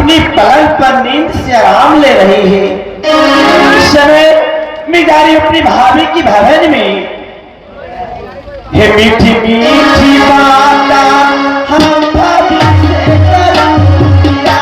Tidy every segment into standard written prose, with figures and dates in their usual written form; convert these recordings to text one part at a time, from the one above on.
अपनी पलंग पर नींद से आराम ले रही है। इस समय मैं जा रही अपनी भाभी की भवन में। हे मीठी मीठी बात हम भाभी से करूंगिया।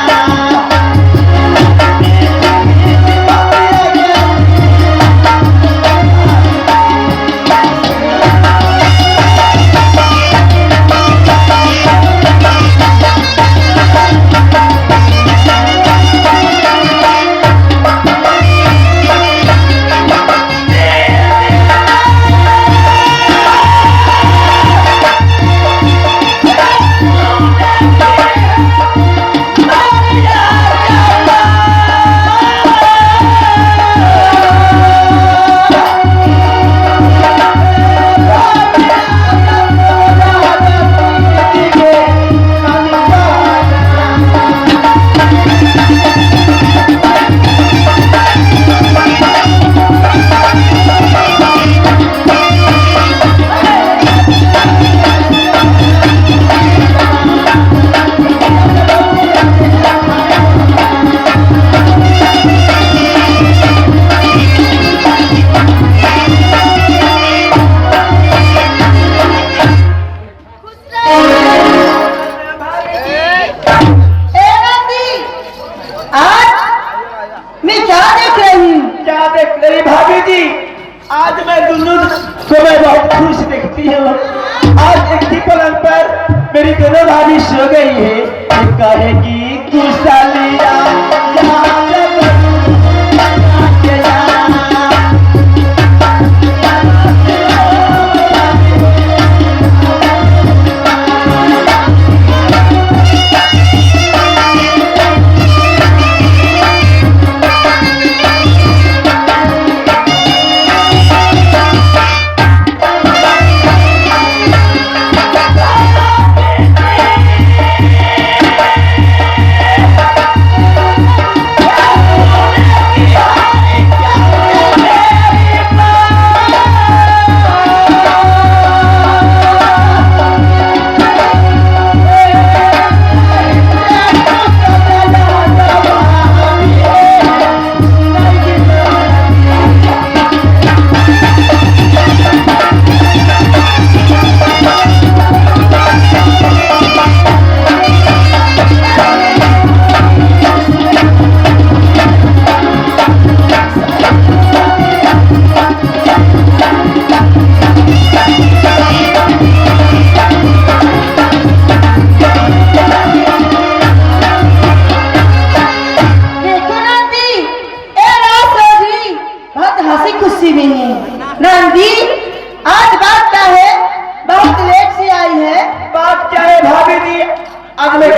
मेरी दोनों भाभी सो गई है। कहेगी कुशलिया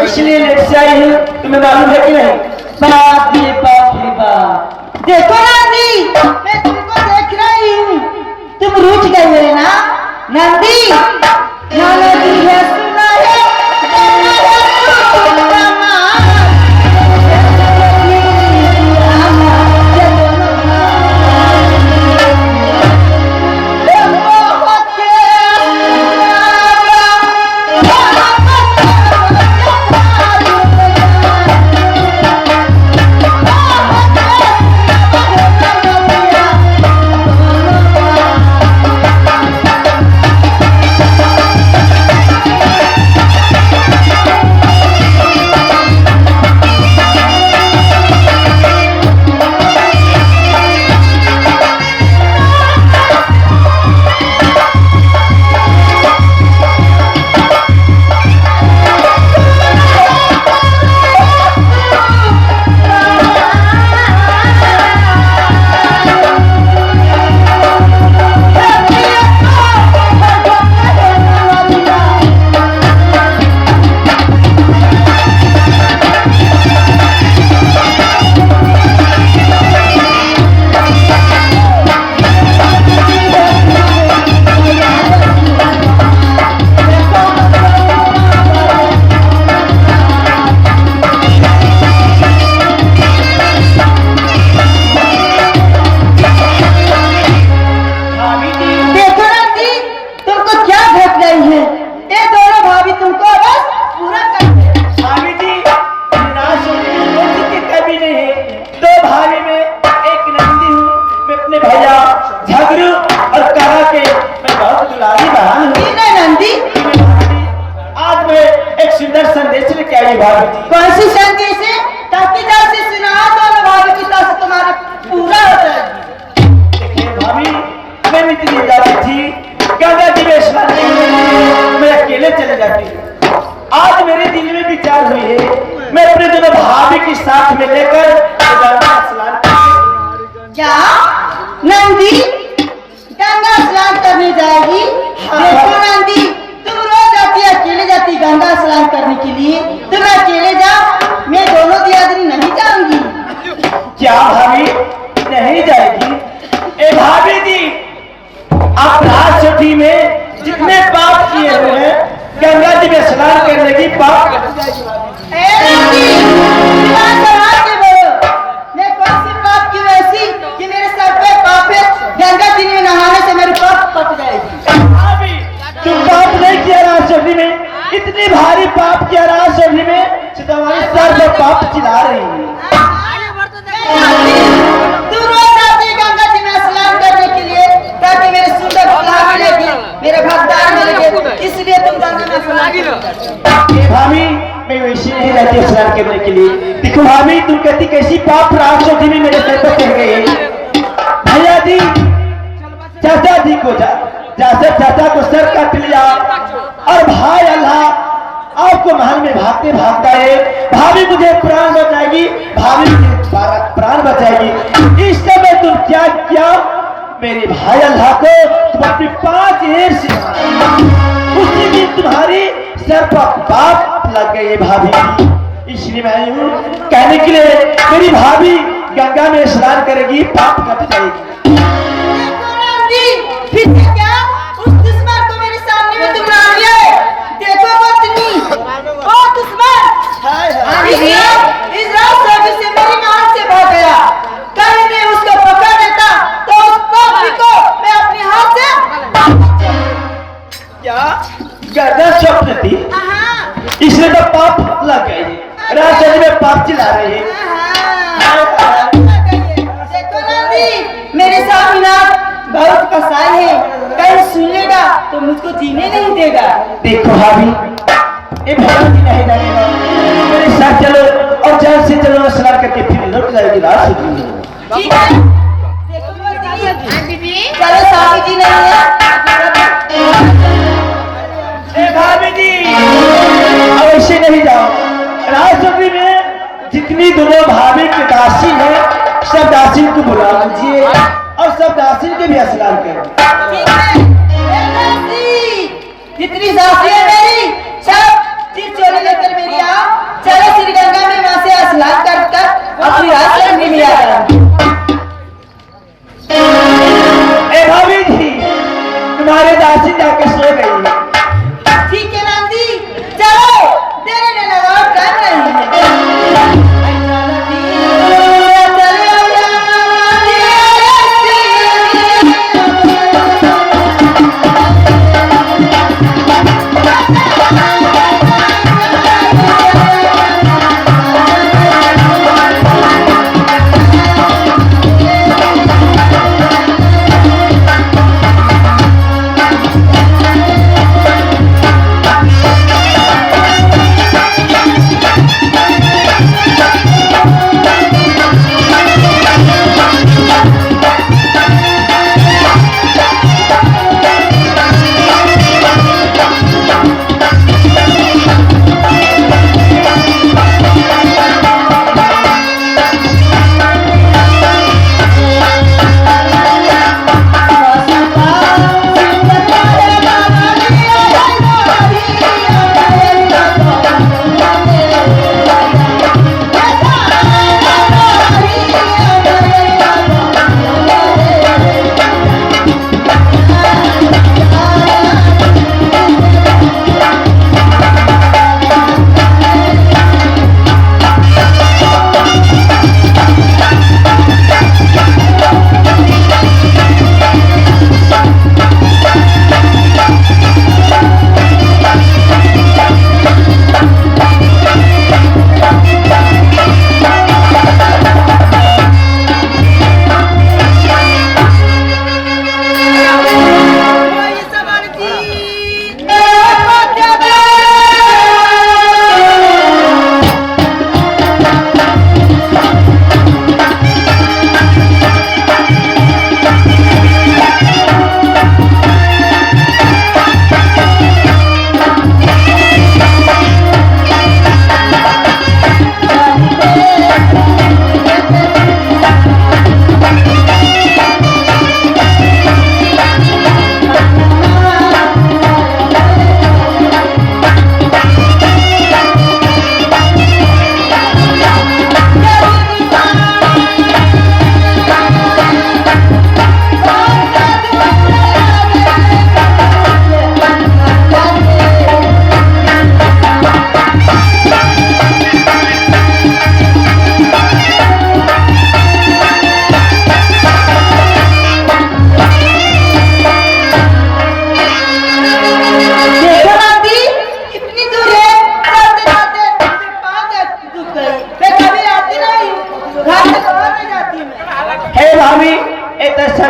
इसलिए लेट से आई हूँ, तुम्हें मालूम है कि नहीं? बाप रे बाप। देखो नंदी, मैं तुमको देख रही हूँ, तुम रूठ गए मेरे ना नंदी। नंदी है सुना है चाहिए भाभी जी। कौन सी शांति से ताकि जब से सुना तो भाभी की तरफ से तुम्हारा पूरा हो जाएगी। देखिए भाभी, मैं इतनी जाती थी गंगा जी में स्नान करने, मैं अकेले चले जाती। आज मेरे दिल में विचार हुई है मैं अपने दोनों भाभी के साथ में लेकर गंगा स्नान करने। क्या नंदी गंगा स्नान करने जाएगी? देखो नंदी, तुम रोज जाती अकेले जाती गंगा स्नान करने के लिए, तुम अकेले जाओ, मैं दोनों दियादिनी नहीं जाऊंगी। क्या भाभी नहीं जाएगी? ए भाभी जी, आप रात छुट्टी में जितने पाप किए हुए हैं गंगा जी में स्नान करने की पाप कट जाएगी भाभी। ए नंदी, दिमाग लगा के बोलो, मैं कौन सी पाप की वैसी कि मेरे सर पे पाप है? गंगा जी में नहाने से मेरे पाप कट जाएगी। भाभी, तुम पाप नहीं किया रात छुट्टी में, इतनी भारी पाप किया रात छुट्टी में कि तुम्हारे सर पे पाप चिल्ला रही है। तू रोज आती है गंगा जी में स्नान करने के लिए ताकि मेरे सुंदर दुल्हा मिलेगी, मेरे भगदार मिलेंगे, इसलिए तुम गंगा में स्नान करती। ए भाभी, मैं वैसे नहीं रहती स्नान करने के लिए। देखो भाभी, तुम कहती कैसी पाप रात छुट्टी में मेरे सर पर चढ़ गई। भैया जी, चाचा जी को जैसे चाचा को सर काट लिया और भाई अल्लाह आपको महल में भागते भागता है। भाभी मुझे प्राण बचाएगी, भाभी मुझे प्राण बचाएगी। इस समय तुम क्या किया? मेरे भाई अल्लाह को तुम अपनी 5 ईंट से उसी दिन तुम्हारी सर पर पाप लग गई भाभी। इसलिए मैं यूं कहने के लिए मेरी भाभी गंगा में स्नान करेगी, पाप कट जाएगी। फिर से क्या उस दुश्मन को मेरे सामने में तुम ला लिए? देखो वो दुश्मन इस रात से मेरी मान से भाग गया। कहीं मैं उसको पकड़ लेता तो उस पापी को मैं अपने हाथ से क्या गर्दन स्वप्न थी, इसलिए तो पाप लग गई। रात में पाप चिल्ला रही है। देखो नंदी, मेरे स्वामीनाथ बहुत कसाई है, कहीं सुन लेगा तो मुझको जीने नहीं देगा। देखो भाभी, ये भैया जी नहीं जानेगा, मेरे साथ चलो और जल्द से चलो स्नान करके फिर लौट जाएगी रात छुट्टी। ठीक है, देखो चलो स्वामी जी नहीं है। ए भाभी जी, अब ऐसे नहीं जाओ। रात छुट्टी में जितनी दोनों भाभी की दासी है सब दासी को बुला लीजिए और सब दासी के भी स्नान करें। ठीक है, ए दासी, जितनी दासी है मेरी सब चिर चोरी लेकर मेरी आओ। चलो श्री गंगा में वहां से स्नान कर अपनी रात करने में आ जाओ। ए भाभी जी, तुम्हारे दासी जाके सो गई है। ठीक है नंदी, चलो देरी न लगाओ, टाइम नहीं है।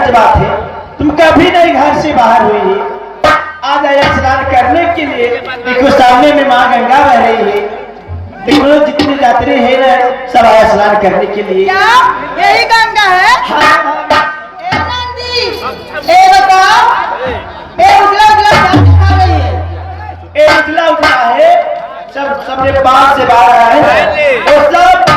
सच बात है, तुम कभी नहीं घर से बाहर हुई है। आज आया स्नान करने के लिए। देखो सामने में माँ गंगा बह रही है। देखो जितने यात्री है ना, सब आया स्नान करने के लिए। क्या यही गंगा है? ए नंदी, ए बताओ, ए उजला उजला क्या दिखा रही है? ए उजला उजला है, सब सबने पाँच से बाहर है। वो सब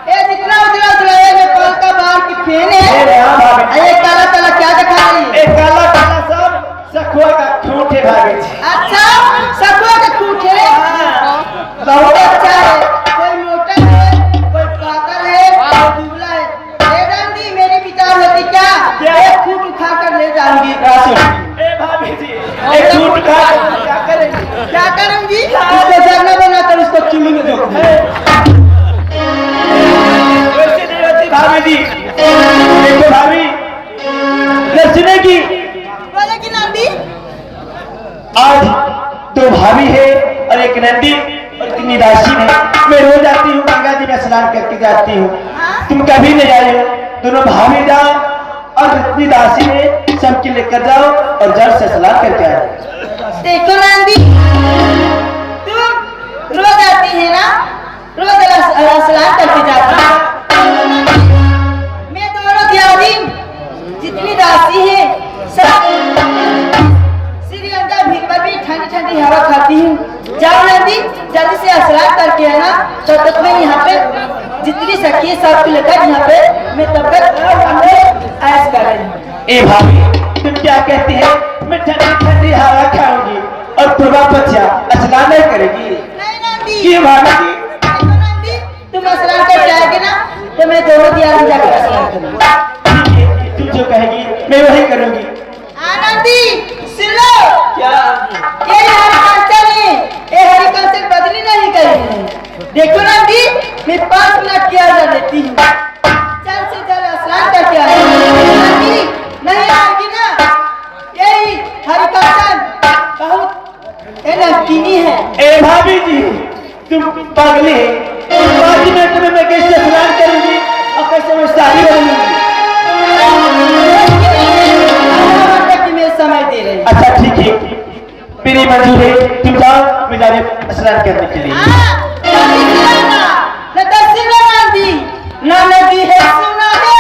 ये जितना उजला उजला है नेपाल का बाहर की फेन है। हाँ भाभी। ये काला काला क्या दिखा रही है? ए काला काला सब सखुआ का खूंट है भाभी। अच्छा, सखुआ का खूंट है। बहुत अच्छा है। कोई मोटा है, कोई पातर है, कोई दुबला है। ए नंदी, मेरी विचार होती क्या? एक खूंट उठा कर ले जाऊंगी। ए भाभी जी, एक खूंट खा क्या करेंगे? क्या करूंगी? इसको जरना बनाकर उसको चूल्हे में झोंक दूंगी। वैसे नहीं होती भाभी जी। देखो भाभी, लक्ष्मी की बोले कि नंदी, आज दो भाभी है और एक नंदी और तीन दासी है। मैं रोज आती हूँ, गंगा जी में स्नान करके जाती हूँ। तुम कभी नहीं आई हो। दोनों भाभी जाओ और इतनी दासी है, सबके लेकर जाओ और जल से स्नान करके आओ। देखो नंदी, तुम रोज आती है ना, रोज स्नान करके जाती है। मैं दोनों दिन जितनी दासी है सब श्री गंगा भीड़ पर भी ठंडी ठंडी हवा खाती हूँ। जाओ नंदी, जल्दी से स्नान करके है ना, तब तक मैं यहाँ पे जितनी सखी है सबको लेकर यहाँ पे मैं तब तक ऐश कर रही हूँ। ए भाभी, तुम क्या कहती है? मैं ठंडी ठंडी हवा खाऊंगी और प्रभा बच्चा स्नान नहीं करेगी? नहीं नंदी, ये भाभी जी, देखो नंदी, तुम स्नान करके आएगी ना तो मैं दोनों दिया जाकर स्नान करूँगी। ठीक है, तुम जो कहेगी मैं वही करूंगी। आनंदी, सुन लो। क्या? ये हरिकंचन है, ये हरिकंचन बदली नहीं करी है। देखो नंदी, मैं 5 मिनट की आज्ञा देती हूँ। जल्द से जल्द स्नान करके आए। नंदी नहीं आएगी ना, यही हरिकंचन बहुत नमकीनी है। ए भाभी जी, तुम पागली है। 5 मिनट में मैं कैसे स्नान करूंगी और कैसे मैं शादी करूंगी? मैं समय दे रही हूँ। अच्छा ठीक है, मेरी मंजूर है। तुम जाओ, मैं जा रही हूं स्नान करने के लिए। ना नदी है सुना है,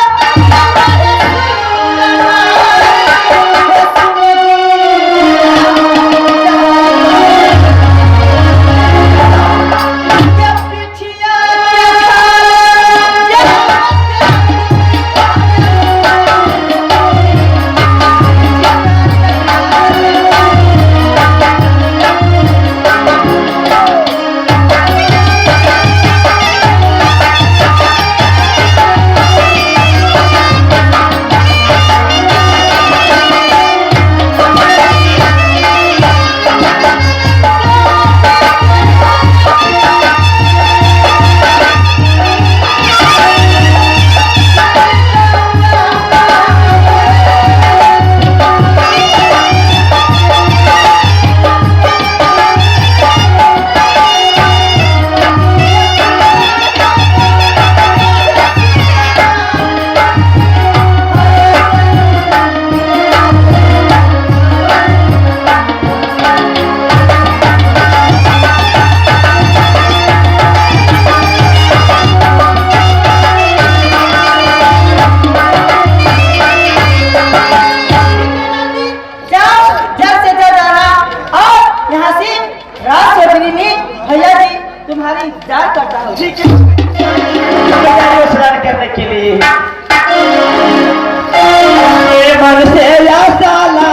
तुम्हारी इंतजार करता हूँ। ठीक है, स्नान करने के लिए। मन से या साला